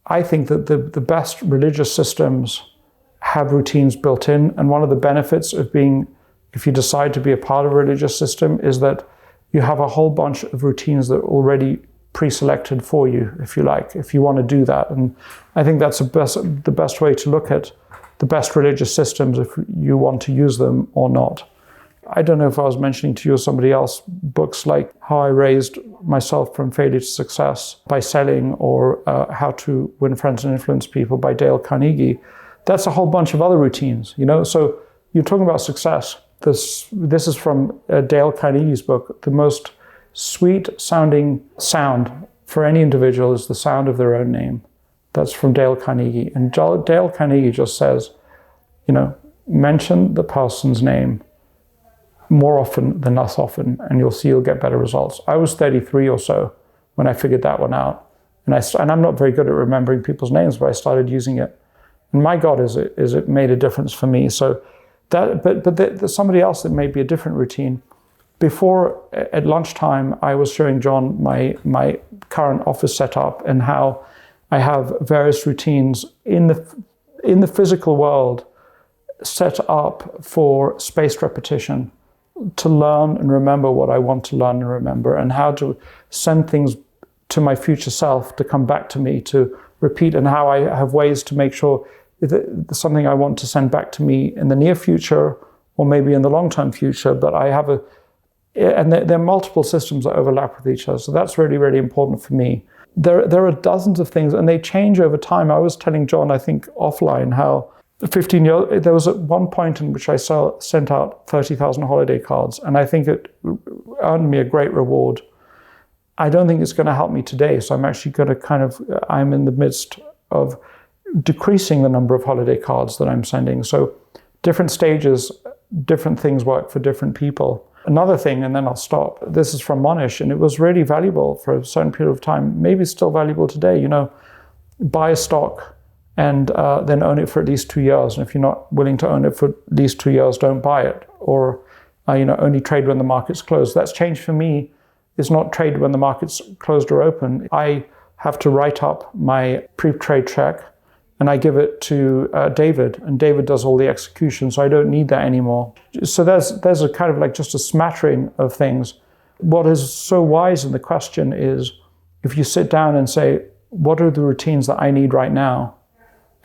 I think that the best religious systems have routines built in. And one of the benefits of being, if you decide to be a part of a religious system, is that you have a whole bunch of routines that are already pre-selected for you, if you like, if you want to do that. And I think that's the best way to look at the best religious systems if you want to use them or not. I don't know if I was mentioning to you or somebody else, books like How I Raised Myself from Failure to Success by Selling, or How to Win Friends and Influence People by Dale Carnegie. That's a whole bunch of other routines, you know? So you're talking about success. This is from Dale Carnegie's book. The most sweet sounding sound for any individual is the sound of their own name. That's from Dale Carnegie. And Dale Carnegie just says, you know, mention the person's name more often than less often, and you'll see you'll get better results. I was 33 or so when I figured that one out. And I'm not very good at remembering people's names, but I started using it. And my God, is it made a difference for me. So that, but there's somebody else that may be a different routine. Before, at lunchtime, I was showing John my current office setup and how I have various routines in the physical world set up for spaced repetition, to learn and remember what I want to learn and remember, and how to send things to my future self to come back to me, to repeat, and how I have ways to make sure that something I want to send back to me in the near future, or maybe in the long-term future, but I have and there are multiple systems that overlap with each other. So that's really, really important for me. There are dozens of things, and they change over time. I was telling John, I think offline, how 15 years, there was at one point in which I sent out 30,000 holiday cards, and I think it earned me a great reward. I don't think it's going to help me today, so I'm actually going to I'm in the midst of decreasing the number of holiday cards that I'm sending. So different stages, different things work for different people. Another thing, and then I'll stop. This is from Monish, and it was really valuable for a certain period of time, maybe still valuable today. You know, buy a stock and then own it for at least 2 years. And if you're not willing to own it for at least 2 years, don't buy it. Or, only trade when the market's closed. That's changed for me. It's not trade when the market's closed or open. I have to write up my pre-trade check, and I give it to David, and David does all the execution, so I don't need that anymore. So there's a kind of like just a smattering of things. What is so wise in the question is, if you sit down and say, what are the routines that I need right now?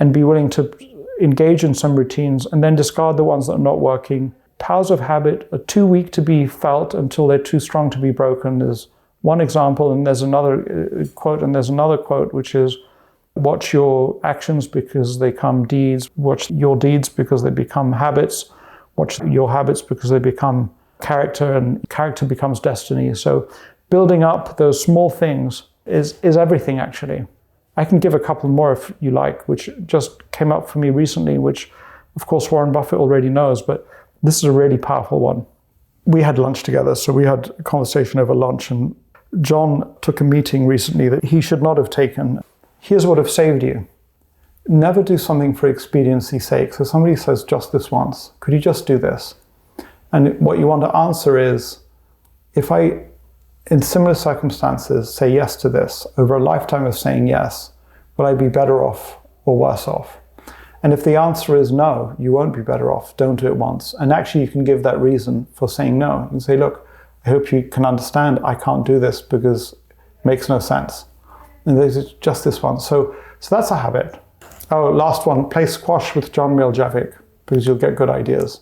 And be willing to engage in some routines and then discard the ones that are not working. Powers of habit are too weak to be felt until they're too strong to be broken. There's one example, and there's another quote, and there's another quote, which is, watch your actions because they become deeds. Watch your deeds because they become habits. Watch your habits because they become character, and character becomes destiny. So building up those small things is everything, actually. I can give a couple more if you like, which just came up for me recently, which of course Warren Buffett already knows, but this is a really powerful one. We had lunch together, so we had a conversation over lunch, and John took a meeting recently that he should not have taken. Here's what have saved you. Never do something for expediency's sake. So somebody says, just this once, could you just do this? And what you want to answer is, if I, in similar circumstances, say yes to this, over a lifetime of saying yes, will I be better off or worse off? And if the answer is no, you won't be better off, don't do it once. And actually you can give that reason for saying no. You can say, look, I hope you can understand I can't do this because it makes no sense. And there's just this one. So that's a habit. Oh, last one, play squash with John Miljevic, because you'll get good ideas.